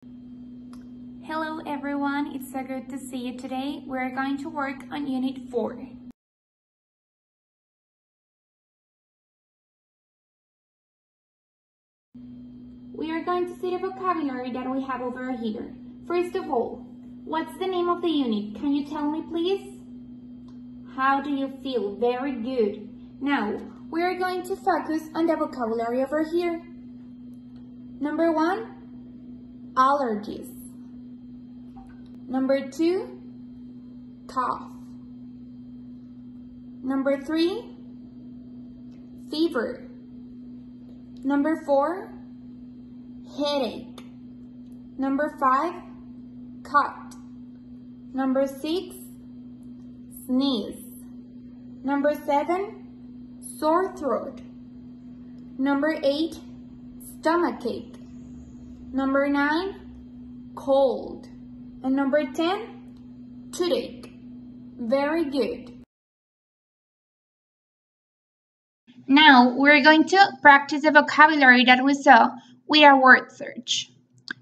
Hello everyone, it's so good to see you today. We're going to work on Unit 4. We are going to see the vocabulary that we have over here. First of all, what's the name of the unit? Can you tell me please? How do you feel? Very good. Now, we are going to focus on the vocabulary over here. Number 1, allergies. Number 2, cough. Number 3, fever. Number 4, headache. Number 5, cut. Number 6, sneeze. Number 7, sore throat. Number 8, stomachache. Number 9, cold. And number 10, toothache. Very good. Now we're going to practice the vocabulary that we saw with our word search.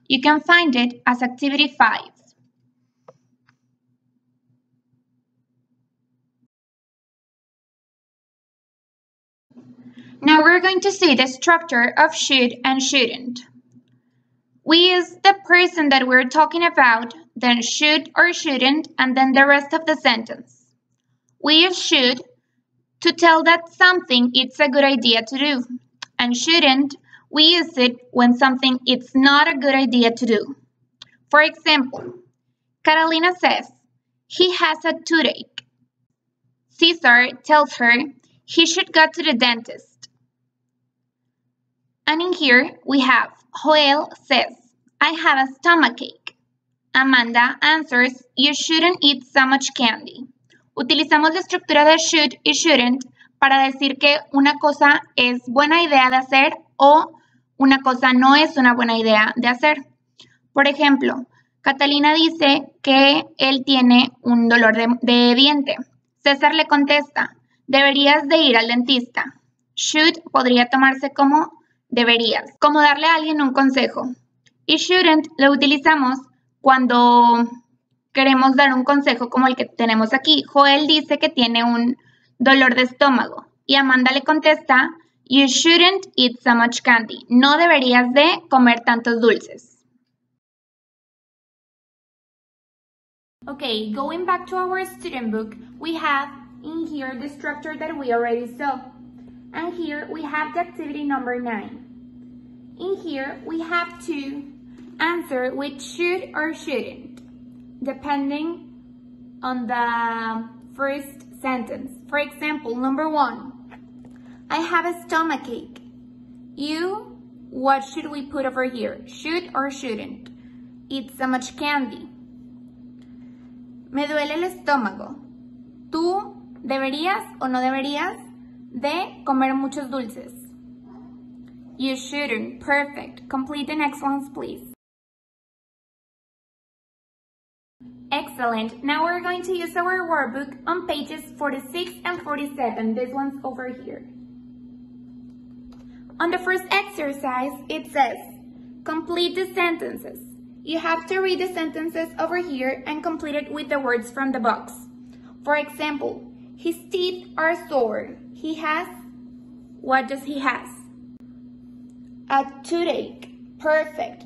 You can find it as Activity 5. Now we're going to see the structure of should and shouldn't. We use the person that we're talking about, then should or shouldn't, and then the rest of the sentence. We use should to tell that something it's a good idea to do, and shouldn't, we use it when something it's not a good idea to do. For example, Carolina says, he has a toothache. Cesar tells her he should go to the dentist. And in here we have Joel says, I have a stomachache. Amanda answers, you shouldn't eat so much candy. Utilizamos la estructura de should y shouldn't para decir que una cosa es buena idea de hacer o una cosa no es una buena idea de hacer. Por ejemplo, Catalina dice que él tiene un dolor de diente. César le contesta, deberías de ir al dentista. Should podría tomarse como deberías, como darle a alguien un consejo. Y shouldn't lo utilizamos cuando queremos dar un consejo como el que tenemos aquí. Joel dice que tiene un dolor de estómago y Amanda le contesta, you shouldn't eat so much candy. No deberías de comer tantos dulces. Okay, going back to our student book, we have in here the structure that we already saw. And here we have the activity number 9. In here we have to answer with should or shouldn't, depending on the first sentence. For example, number 1, I have a stomachache. You, what should we put over here? Should or shouldn't? Eat so much candy. Me duele el estómago. Tú deberías o no deberías de comer muchos dulces. You shouldn't. Perfect. Complete the next ones, please. Excellent. Now we're going to use our workbook on pages 46 and 47. This one's over here. On the first exercise, it says, complete the sentences. You have to read the sentences over here and complete it with the words from the box. For example, his teeth are sore. He has, what does he has? A toothache. Perfect.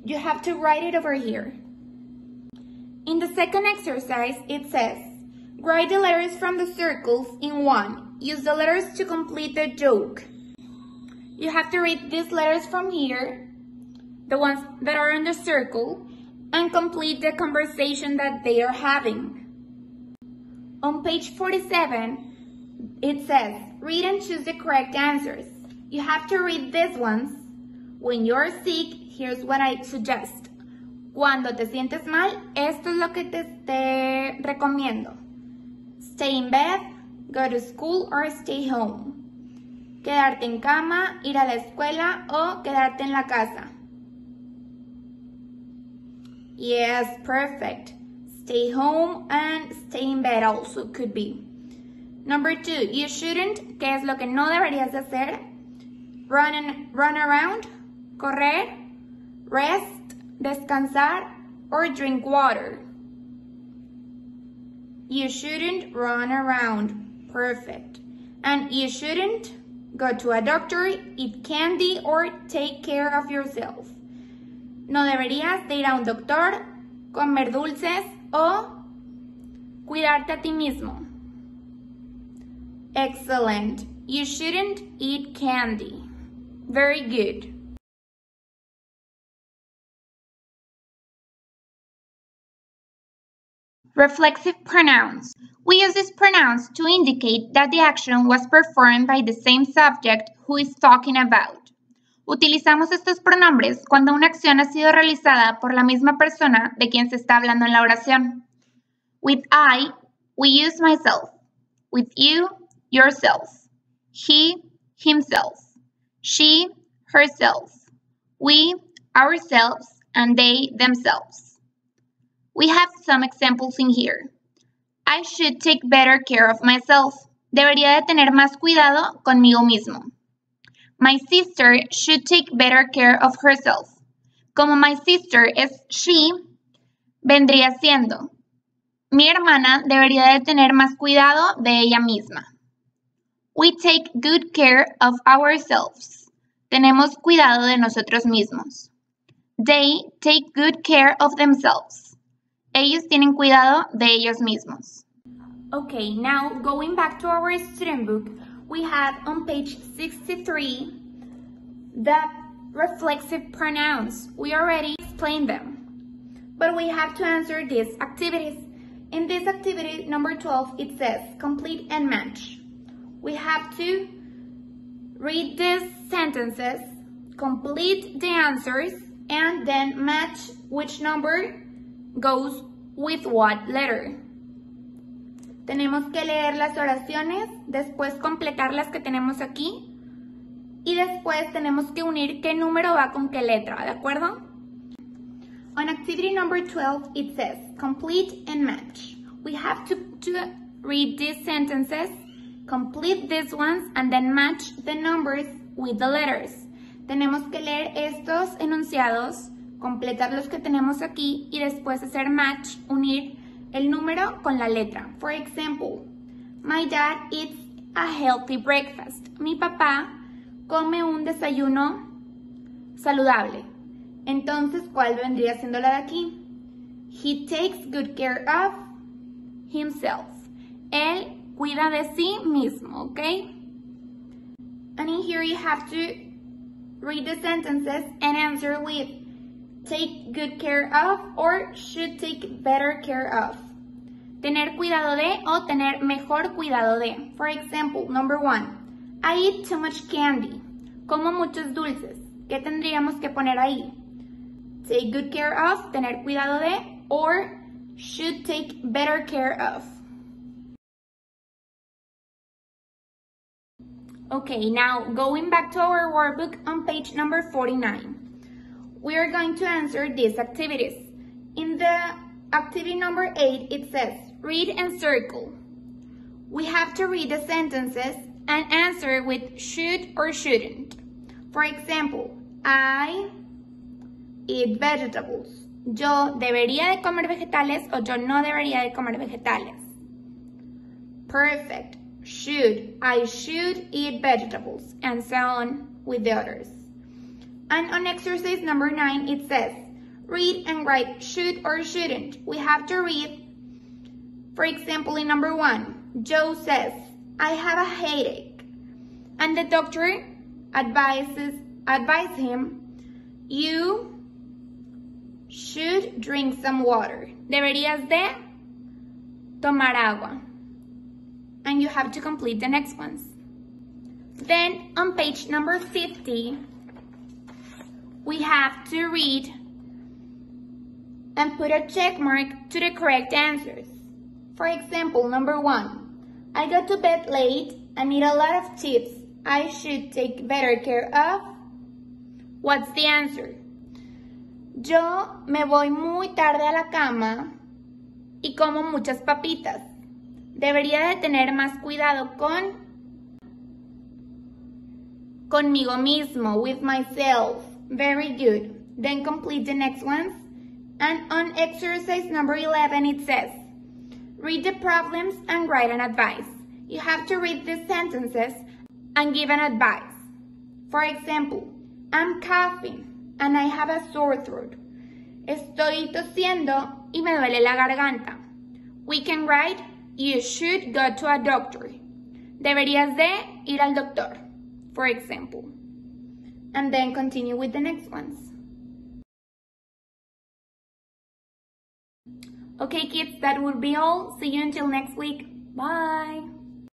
You have to write it over here. In the second exercise, it says, write the letters from the circles in one. Use the letters to complete the joke. You have to read these letters from here, the ones that are in the circle, and complete the conversation that they are having. On page 47, it says, read and choose the correct answers. You have to read these ones. When you're sick, here's what I suggest. Cuando te sientes mal, esto es lo que te recomiendo. Stay in bed, go to school or stay home. Quedarte en cama, ir a la escuela o quedarte en la casa. Yes, perfect. Stay home and stay in bed also could be. Number 2, you shouldn't, ¿qué es lo que no deberías de hacer? Run around, correr, rest, descansar, or drink water. You shouldn't run around. Perfect. And you shouldn't go to a doctor, eat candy, or take care of yourself. No deberías de ir a un doctor, comer dulces o cuidarte a ti mismo. Excellent. You shouldn't eat candy. Very good. Reflexive pronouns. We use these pronouns to indicate that the action was performed by the same subject who is talking about. Utilizamos estos pronombres cuando una acción ha sido realizada por la misma persona de quien se está hablando en la oración. With I, we use myself. With you, yourself. He, himself. She, herself. We, ourselves, and they, themselves. We have some examples in here. I should take better care of myself. Debería de tener más cuidado conmigo mismo. My sister should take better care of herself. Como my sister es she, vendría siendo. Mi hermana debería de tener más cuidado de ella misma. We take good care of ourselves. Tenemos cuidado de nosotros mismos. They take good care of themselves. Ellos tienen cuidado de ellos mismos. Okay, now going back to our student book, we have on page 63 the reflexive pronouns. We already explained them, but we have to answer these activities. In this activity, number 12, it says complete and match. We have to read these sentences, complete the answers, and then match which number goes with what letter. Tenemos que leer las oraciones, después completar las que tenemos aquí y después tenemos que unir qué número va con qué letra, ¿de acuerdo? On activity number 12, it says complete and match. We have to read these sentences, complete these ones, and then match the numbers with the letters. Tenemos que leer estos enunciados, completar los que tenemos aquí y después hacer match, unir el número con la letra. For example, my dad eats a healthy breakfast. Mi papá come un desayuno saludable. Entonces, ¿cuál vendría siendo la de aquí? He takes good care of himself. Él cuida de sí mismo, ¿ok? And in here you have to read the sentences and answer with take good care of or should take better care of. Tener cuidado de o tener mejor cuidado de. For example, number 1. I eat too much candy. Como muchos dulces. ¿Qué tendríamos que poner ahí? Take good care of, tener cuidado de, or should take better care of. Okay, now going back to our workbook on page number 49. We are going to answer these activities. In the activity number 8, it says, read and circle. We have to read the sentences and answer with should or shouldn't. For example, I eat vegetables. Yo debería de comer vegetales o yo no debería de comer vegetales. Perfect. Should. I should eat vegetables. And so on with the others. And on exercise number 9, it says, read and write should or shouldn't. We have to read, for example, in number 1, Joe says, I have a headache. And the doctor advises him, you should drink some water. Deberías de tomar agua. And you have to complete the next ones. Then on page number 50, we have to read and put a check mark to the correct answers. For example, number 1, I go to bed late and need a lot of tips. I should take better care of. What's the answer? Yo me voy muy tarde a la cama y como muchas papitas. Debería de tener más cuidado conmigo mismo, with myself. Very good. Then complete the next ones. And on exercise number 11, it says, read the problems and write an advice. You have to read the sentences and give an advice. For example, I'm coughing and I have a sore throat. Estoy tosiendo y me duele la garganta. We can write, you should go to a doctor. Deberías de ir al doctor, for example. And then continue with the next ones. Okay kids, that would be all. See you until next week. Bye!